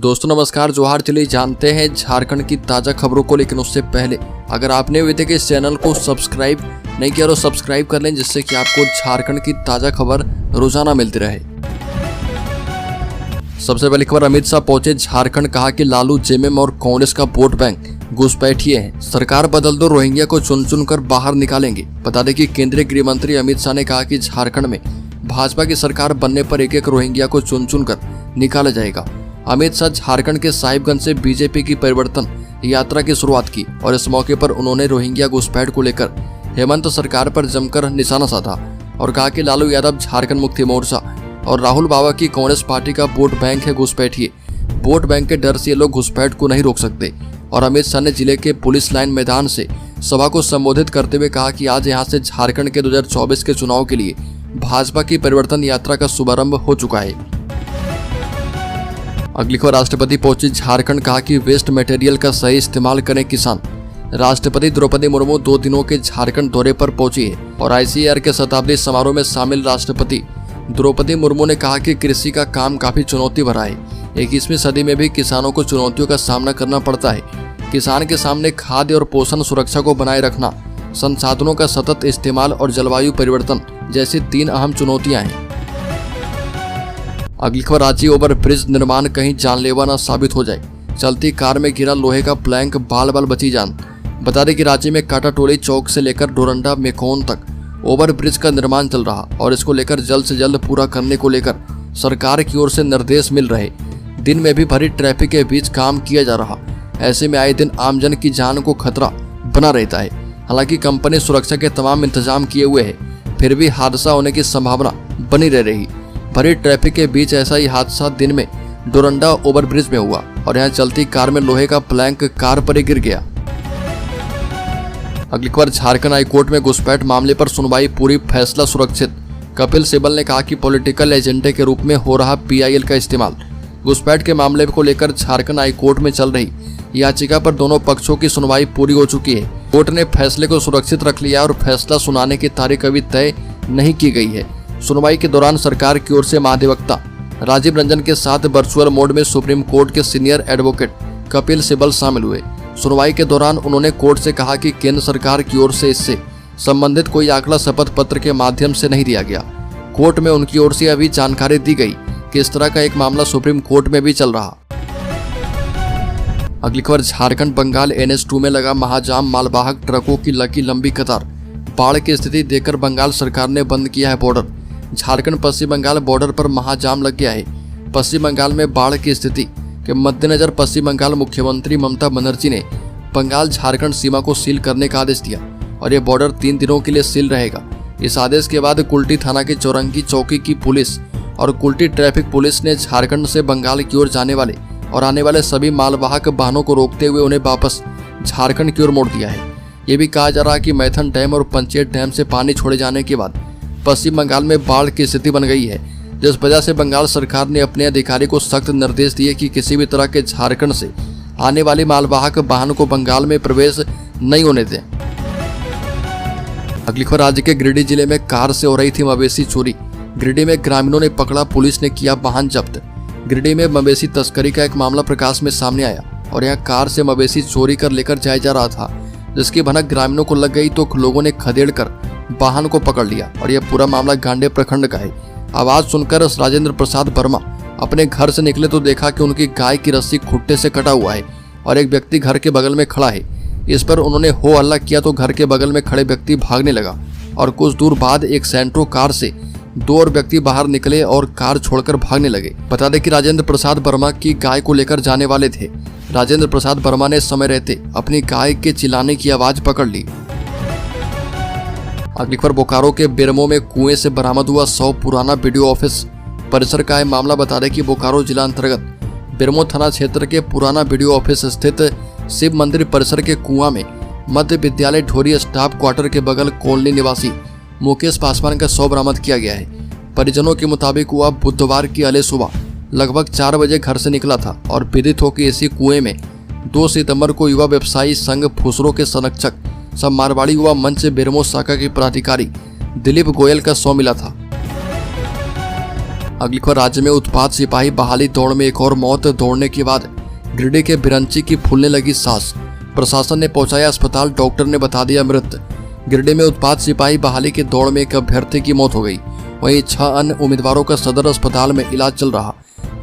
दोस्तों नमस्कार, जोहार। चलिए जानते हैं झारखंड की ताज़ा खबरों को, लेकिन उससे पहले अगर आपने अभी तक इस चैनल को सब्सक्राइब नहीं किया तो सब्सक्राइब कर लें, जिससे कि आपको झारखंड की ताज़ा खबर रोजाना मिलती रहे। सबसे पहली खबर, अमित शाह पहुंचे झारखंड, कहा कि लालू जेएमएम और कांग्रेस का वोट बैंक घुसपैठिए हैं, सरकार बदल दो, रोहिंग्या को चुन चुन कर बाहर निकालेंगे। बता दें कि केंद्रीय गृह मंत्री अमित शाह ने कहा कि झारखंड में भाजपा की सरकार बनने पर एक एक रोहिंग्या को चुन चुन कर निकाला जाएगा। अमित शाह झारखंड के साहिबगंज से बीजेपी की परिवर्तन यात्रा की शुरुआत की और इस मौके पर उन्होंने रोहिंग्या घुसपैठ को लेकर हेमंत सरकार पर जमकर निशाना साधा और कहा कि लालू यादव झारखंड मुक्ति मोर्चा और राहुल बाबा की कांग्रेस पार्टी का वोट बैंक है, घुसपैठिए। वोट बैंक के डर से ये लोग घुसपैठ को नहीं रोक सकते। और अमित शाह ने जिले के पुलिस लाइन मैदान से सभा को संबोधित करते हुए कहा कि आज यहाँ से झारखंड के 2024 के चुनाव के लिए भाजपा की परिवर्तन यात्रा का शुभारंभ हो चुका है। अगली खबर, राष्ट्रपति पहुंची झारखंड, कहा कि वेस्ट मटेरियल का सही इस्तेमाल करें किसान। राष्ट्रपति द्रौपदी मुर्मू 2 दिनों के झारखंड दौरे पर पहुंची है और आईसीएआर के शताब्दी समारोह में शामिल राष्ट्रपति द्रौपदी मुर्मू ने कहा कि कृषि का काम काफी चुनौती भरा है। 21वीं सदी में भी किसानों को चुनौतियों का सामना करना पड़ता है। किसान के सामने खाद्य और पोषण सुरक्षा को बनाए रखना, संसाधनों का सतत इस्तेमाल और जलवायु परिवर्तन जैसी 3 अहम चुनौतियां हैं। अगली खबर, रांची ओवर ब्रिज निर्माण कहीं जानलेवा न साबित हो जाए, चलती कार में गिरा लोहे का प्लैंक, बाल बाल बची जान। बता दें कि रांची में काटाटोली चौक से लेकर डोरंडा मेकोन तक ओवर ब्रिज का निर्माण चल रहा और इसको लेकर जल्द से जल्द पूरा करने को लेकर सरकार की ओर से निर्देश मिल रहे। दिन में भी भरी ट्रैफिक के बीच काम किया जा रहा, ऐसे में आए दिन आमजन की जान को खतरा बना रहता है। हालांकि कंपनी सुरक्षा के तमाम इंतजाम किए हुए है, फिर भी हादसा होने की संभावना बनी रह रही। भरी ट्रैफिक के बीच ऐसा ही हादसा दिन में डोरंडा ओवरब्रिज में हुआ और यहाँ चलती कार में लोहे का प्लैंक कार पर ही गिर गया। अगली खबर, झारखंड हाईकोर्ट में घुसपैठ मामले पर सुनवाई पूरी, फैसला सुरक्षित। कपिल सिब्बल ने कहा कि पॉलिटिकल एजेंडे के रूप में हो रहा पीआईएल का इस्तेमाल। घुसपैठ के मामले को लेकर झारखंड हाईकोर्ट में चल रही याचिका पर दोनों पक्षों की सुनवाई पूरी हो चुकी है। कोर्ट ने फैसले को सुरक्षित रख लिया और फैसला सुनाने की तारीख अभी तय नहीं की गई है। सुनवाई के दौरान सरकार की ओर से महाधिवक्ता राजीव रंजन के साथ वर्चुअल मोड में सुप्रीम कोर्ट के सीनियर एडवोकेट कपिल सिब्बल शामिल हुए। सुनवाई के दौरान उन्होंने कोर्ट से कहा कि केंद्र सरकार की ओर से इससे संबंधित कोई आंकड़ा शपथ पत्र के माध्यम से नहीं दिया गया। कोर्ट में उनकी ओर से अभी जानकारी दी गई कि इस तरह का एक मामला सुप्रीम कोर्ट में भी चल रहा। अगली खबर, झारखंड बंगाल NH2 में लगा महाजाम, मालवाहक ट्रकों की लगी लंबी कतार। बाढ़ की स्थिति देखकर बंगाल सरकार ने बंद किया है बॉर्डर। झारखंड पश्चिम बंगाल बॉर्डर पर महाजाम लग गया है। पश्चिम बंगाल में बाढ़ की स्थिति के मद्देनजर पश्चिम बंगाल मुख्यमंत्री ममता बनर्जी ने बंगाल झारखंड सीमा को सील करने का आदेश दिया और यह बॉर्डर 3 दिनों के लिए सील रहेगा। इस आदेश के बाद कुल्टी थाना के चौरंगी चौकी की पुलिस और कुल्टी ट्रैफिक पुलिस ने झारखंड से बंगाल की ओर जाने वाले और आने वाले सभी मालवाहक वाहनों को रोकते हुए उन्हें वापस झारखंड की ओर मोड़ दिया है। ये भी कहा जा रहा है कि मैथन डैम और पंचेत डैम से पानी छोड़े जाने के बाद पश्चिम बंगाल में बाढ़ की स्थिति बन गई है, जिस वजह से बंगाल सरकार ने अपने अधिकारी को सख्त निर्देश दिए कि किसी भी तरह के झारखंड से आने वाले मालवाहक वाहन को बंगाल में प्रवेश नहीं होने दें। अगली खबर, राज्य के गिरिडीह जिले में कार से हो रही थी मवेशी चोरी। गिरिडीह में ग्रामीणों ने पकड़ा, पुलिस ने किया वाहन जब्त। गिरिडीह में मवेशी तस्करी का एक मामला प्रकाश में सामने आया और यहाँ कार से मवेशी चोरी कर लेकर जाया जा रहा था, जिसकी भनक ग्रामीणों को लग गई तो लोगों ने खदेड़ कर वाहन को पकड़ लिया और यह पूरा मामला गांडे प्रखंड का है। आवाज सुनकर राजेंद्र प्रसाद वर्मा अपने घर से निकले तो देखा कि उनकी गाय की रस्सी खुट्टे से कटा हुआ है और एक व्यक्ति घर के बगल में खड़ा है। इस पर उन्होंने हो हल्ला किया तो घर के बगल में खड़े व्यक्ति भागने लगा और कुछ दूर बाद एक सेंट्रो कार से 2 और व्यक्ति बाहर निकले और कार छोड़कर भागने लगे। बता दें कि राजेंद्र प्रसाद वर्मा की गाय को लेकर जाने वाले थे। राजेंद्र प्रसाद वर्मा ने समय रहते अपनी गाय के चिल्लाने की आवाज पकड़ ली। अगली खबर, बोकारो के बेरमो में कुएं से बरामद हुआ 100 पुराना वीडियो ऑफिस परिसर का है मामला। बता दें कि बोकारो जिला अंतर्गत बेरमो थाना क्षेत्र के पुराना वीडियो ऑफिस स्थित शिव मंदिर परिसर के कुआं में मध्य विद्यालय ढोरी स्टाफ क्वार्टर के बगल कॉलोनी निवासी मुकेश पासवान का 100 बरामद किया गया है। परिजनों के मुताबिक वह बुधवार की अले सुबह लगभग 4 बजे घर से निकला था और विदित हो कि इसी कुएं में 2 सितंबर को युवा व्यवसायी संघ फुसरो के संरक्षक सब मारवाड़ी युवा मंच बेरमो शाखा के पदाधिकारी दिलीप गोयल का 100 मिला था। अगली खबर, राज्य में उत्पाद सिपाही बहाली दौड़ में एक और मौत। दौड़ने के बाद गिरिडीह के बिरंची की फूलने लगी सांस। प्रशासन ने पहुंचाया अस्पताल, डॉक्टर ने बता दिया मृत। गिरिडीह में उत्पाद सिपाही बहाली की दौड़ में एक अभ्यर्थी की मौत हो गई। वहीं 6 अन्य उम्मीदवारों का सदर अस्पताल में इलाज चल रहा।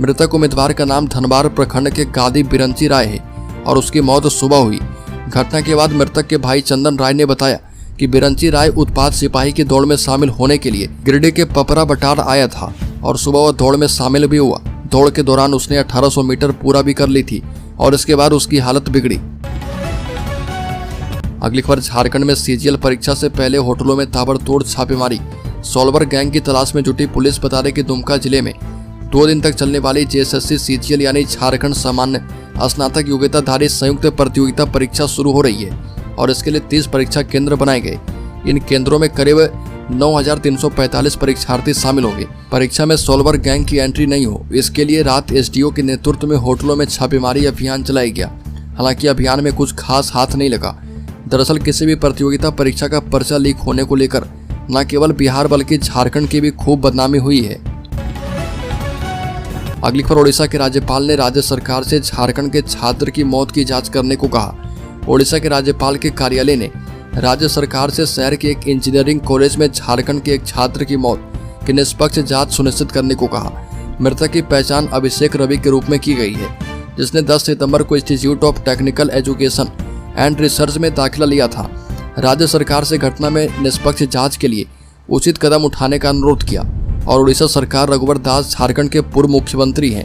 मृतक उम्मीदवार का नाम धनबाद प्रखंड के गादी बिरंची राय है और उसकी मौत सुबह हुई। घटना के बाद मृतक के भाई चंदन राय ने बताया कि बिरंची राय उत्पाद सिपाही की दौड़ में शामिल होने के लिए गिरिडीह के पपरा बटार आया था और सुबह वह दौड़ में शामिल भी हुआ। दौड़ के दौरान उसने 1800 मीटर पूरा भी कर ली थी और इसके बाद उसकी हालत बिगड़ी। अगली खबर, झारखंड में सीजीएल परीक्षा से पहले होटलों में ताबड़तोड़ छापेमारी। सॉल्वर गैंग की तलाश में जुटी पुलिस। बता दें कि दुमका जिले में 2 दिन तक चलने वाली जेएसएससी सीजीएल यानी झारखंड सामान्य स्नातक योग्यताधारी संयुक्त प्रतियोगिता परीक्षा शुरू हो रही है और इसके लिए 30 परीक्षा केंद्र बनाए गए। इन केंद्रों में करीब 9345 परीक्षार्थी शामिल होंगे। परीक्षा में सॉल्वर गैंग की एंट्री नहीं हो, इसके लिए रात एसडीओ के नेतृत्व में होटलों में छापेमारी अभियान चलाया गया। हालांकि अभियान में कुछ खास हाथ नहीं लगा। दरअसल किसी भी प्रतियोगिता परीक्षा का पर्चा लीक होने को लेकर न केवल बिहार बल्कि झारखंड की भी खूब बदनामी हुई है। अगली खबर, ओडिशा के राज्यपाल ने राज्य सरकार से झारखंड के छात्र की मौत की जांच करने को कहा। ओडिशा के राज्यपाल के कार्यालय ने राज्य सरकार से शहर के एक इंजीनियरिंग कॉलेज में झारखंड के एक छात्र की मौत की निष्पक्ष जांच सुनिश्चित करने को कहा। मृतक की पहचान अभिषेक रवि के रूप में की गई है, जिसने 10 सितंबर को institute of technical education and research में दाखिला लिया था। राज्य सरकार से घटना में निष्पक्ष जांच के लिए उचित कदम उठाने का अनुरोध किया और उड़ीसा सरकार रघुवर दास झारखंड के पूर्व मुख्यमंत्री हैं।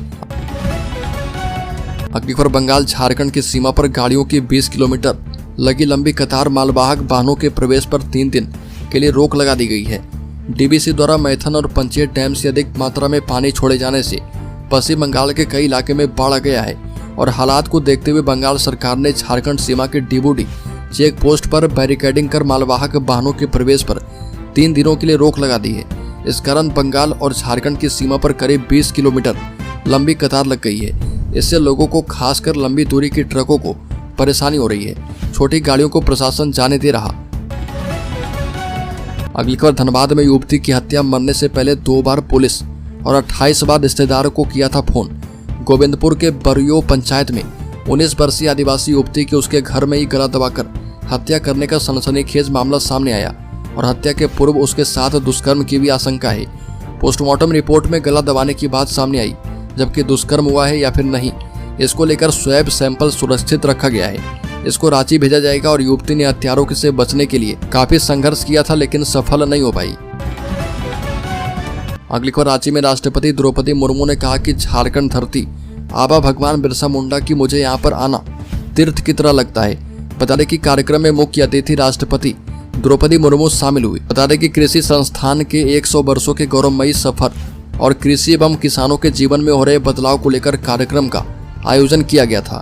अगली खबर, बंगाल झारखंड की सीमा पर गाड़ियों की 20 किलोमीटर लगी लंबी कतार। मालवाहक वाहनों के प्रवेश पर 3 दिन के लिए रोक लगा दी गई है। डीबीसी द्वारा मैथन और पंचेत डैम से अधिक मात्रा में पानी छोड़े जाने से पश्चिम बंगाल के कई इलाके में बाढ़ आ गया है और हालात को देखते हुए बंगाल सरकार ने झारखंड सीमा के डिबूडी चेक पोस्ट पर बैरिकेडिंग कर मालवाहक वाहनों के प्रवेश पर 3 दिनों के लिए रोक लगा दी है। इस कारण बंगाल और झारखंड की सीमा पर करीब 20 किलोमीटर लंबी कतार लग गई है। इससे लोगों को, खासकर लंबी दूरी की ट्रकों को परेशानी हो रही है। छोटी गाड़ियों को प्रशासन जाने दे रहा। अगली खबर, धनबाद में युवती की हत्या। मरने से पहले 2 बार पुलिस और 28 बार रिश्तेदारों को किया था फोन। गोविंदपुर के बरियो पंचायत में 19 वर्षीय आदिवासी युवती की उसके घर में ही गला दबाकर हत्या करने का सनसनीखेज मामला सामने आया और हत्या के पूर्व उसके साथ दुष्कर्म की भी आशंका है। पोस्टमार्टम रिपोर्ट में गला दबाने की बात सामने आई, जबकि दुष्कर्म हुआ है या फिर नहीं, इसको लेकर स्वैब सैंपल सुरक्षित रखा गया है। इसको रांची भेजा जाएगा और युवती ने हत्यारों से बचने के लिए काफी संघर्ष किया था, लेकिन सफल नहीं हो पाई। अगली खबर, रांची में राष्ट्रपति द्रौपदी मुर्मू ने कहा कि झारखंड धरती आबा भगवान बिरसा मुंडा की मुझे यहाँ पर आना तीर्थ की तरह लगता है। बता दें कि कार्यक्रम में मुख्य अतिथि राष्ट्रपति द्रौपदी मुर्मू शामिल हुई। बता दें कि कृषि संस्थान के 100 वर्षों के गौरवमयी सफर और कृषि एवं किसानों के जीवन में हो रहे बदलाव को लेकर कार्यक्रम का आयोजन किया गया था।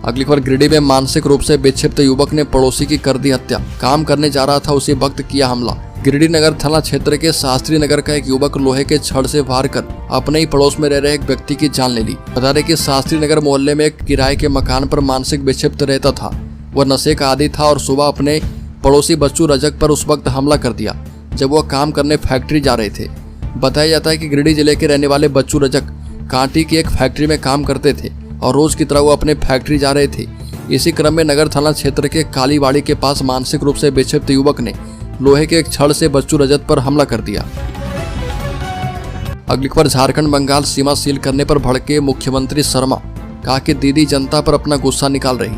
अगली खबर, गिरिडीह में मानसिक रूप से विक्षिप्त युवक ने पड़ोसी की कर दी हत्या। काम करने जा रहा था, उसी वक्त किया हमला। गिरिडीह नगर थाना क्षेत्र के शास्त्री नगर का एक युवक लोहे के छड़ से वार कर अपने ही पड़ोस में रह रहे एक व्यक्ति की जान ले ली। बता दें कि शास्त्री नगर मोहल्ले में एक किराए के मकान पर मानसिक विक्षिप्त रहता था। वह नशे का आदी था और सुबह अपने पड़ोसी बच्चू रजक पर उस वक्त हमला कर दिया जब वह काम करने फैक्ट्री जा रहे थे। बताया जाता है कि गिरिडीह जिले के रहने वाले बच्चू रजक कांटी की एक फैक्ट्री में काम करते थे और रोज की तरह वो अपने फैक्ट्री जा रहे थे। इसी क्रम में नगर थाना क्षेत्र के कालीबाड़ी के पास मानसिक रूप से विक्षिप्त युवक ने लोहे के एक छड़ से बच्चू रजत पर हमला कर दिया। अगली खबर, झारखंड बंगाल सीमा सील करने पर भड़के मुख्यमंत्री शर्मा। कहा कि दीदी जनता पर अपना गुस्सा निकाल रही।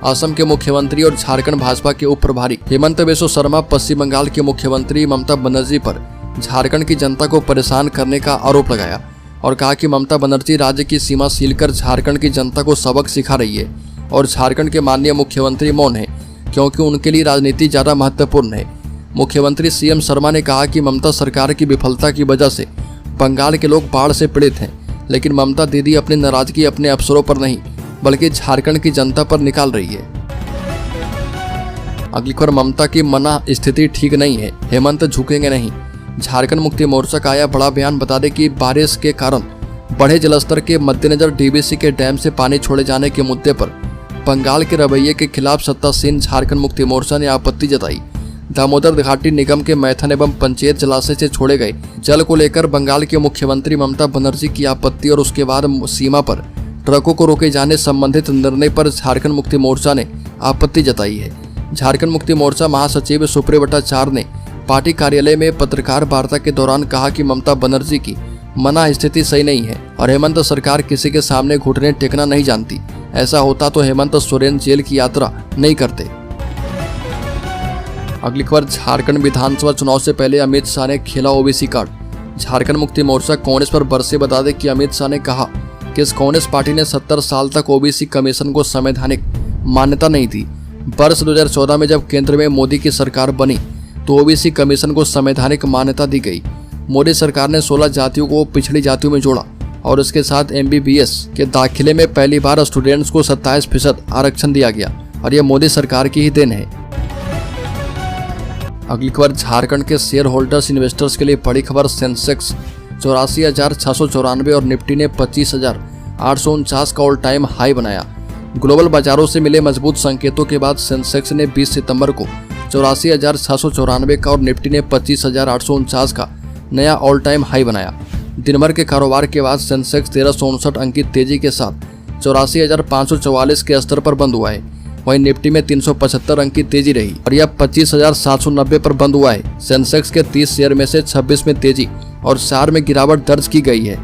असम के मुख्यमंत्री और झारखंड भाजपा के उप प्रभारी हेमंत बिस्वा शर्मा पश्चिम बंगाल के मुख्यमंत्री ममता बनर्जी पर झारखंड की जनता को परेशान करने का आरोप लगाया और कहा कि ममता बनर्जी राज्य की सीमा सील कर झारखंड की जनता को सबक सिखा रही है और झारखंड के माननीय मुख्यमंत्री मौन है क्योंकि उनके लिए राजनीति ज्यादा महत्वपूर्ण है। मुख्यमंत्री सीएम शर्मा ने कहा कि ममता सरकार की विफलता की वजह से बंगाल के लोग बाढ़ से पीड़ित हैं, लेकिन ममता दीदी अपनी नाराजगी अपने अफसरों पर नहीं बल्कि झारखंड की जनता पर निकाल रही है। अगली खबर, ममता की मना स्थिति ठीक नहीं है, हेमंत झुकेंगे नहीं। झारखंड मुक्ति मोर्चा का आया बड़ा बयान। बता दें कि बारिश के कारण बढ़े जलस्तर के मद्देनजर डीबीसी के डैम से पानी छोड़े जाने के मुद्दे पर बंगाल के रवैये के खिलाफ सत्तासीन झारखंड मुक्ति मोर्चा ने आपत्ति जताई। दामोदर घाटी निगम के मैथन एवं पंचायत जलाशय से छोड़े गए जल को लेकर बंगाल के मुख्यमंत्री ममता बनर्जी की आपत्ति और उसके बाद सीमा पर ट्रकों को रोके जाने संबंधित निर्णय पर झारखंड मुक्ति मोर्चा ने आपत्ति जताई है। झारखंड मुक्ति मोर्चा महासचिव सुप्रियो भट्टाचार्य ने पार्टी कार्यालय में पत्रकार वार्ता के दौरान कहा कि ममता बनर्जी की मना स्थिति सही नहीं है और हेमंत सरकार किसी के सामने घुटने टेकना नहीं जानती। ऐसा होता तो हेमंत सोरेन जेल की यात्रा नहीं करते। अगली खबर, झारखंड विधानसभा चुनाव से पहले अमित शाह ने खेला ओबीसी कार्ड। झारखंड मुक्ति मोर्चा कांग्रेस पर बरसे। बता दें कि अमित शाह ने कहा कि इस कांग्रेस पार्टी ने 70 साल तक ओबीसी कमीशन को संवैधानिक मान्यता नहीं दी। वर्ष 2014 में जब केंद्र में मोदी की सरकार बनी तो ओबीसी कमीशन को संवैधानिक मान्यता दी गई। मोदी सरकार ने 16 जातियों को पिछड़ी जातियों में जोड़ा और इसके साथ MBBS के दाखिले में पहली बार स्टूडेंट्स को 27% आरक्षण दिया गया और यह मोदी सरकार की ही देन है। अगली खबर, झारखंड के शेयर होल्डर्स इन्वेस्टर्स के लिए बड़ी खबर। सेंसेक्स 84,694 और निफ्टी ने 25,849 का ऑल टाइम हाई बनाया। ग्लोबल बाजारों से मिले मजबूत संकेतों के बाद सेंसेक्स ने 20 सितंबर को 84,694 का और निफ्टी ने 25,849 का नया ऑल टाइम हाई बनाया। दिन भर के कारोबार के बाद सेंसेक्स 1359 अंक की तेजी के साथ 84,544 के स्तर पर बंद हुआ है। वहीं निफ्टी में 375 अंक की तेजी रही और यह 25,790 पर बंद हुआ है। सेंसेक्स के 30 शेयर में से 26 में तेजी और 4 में गिरावट दर्ज की गई है।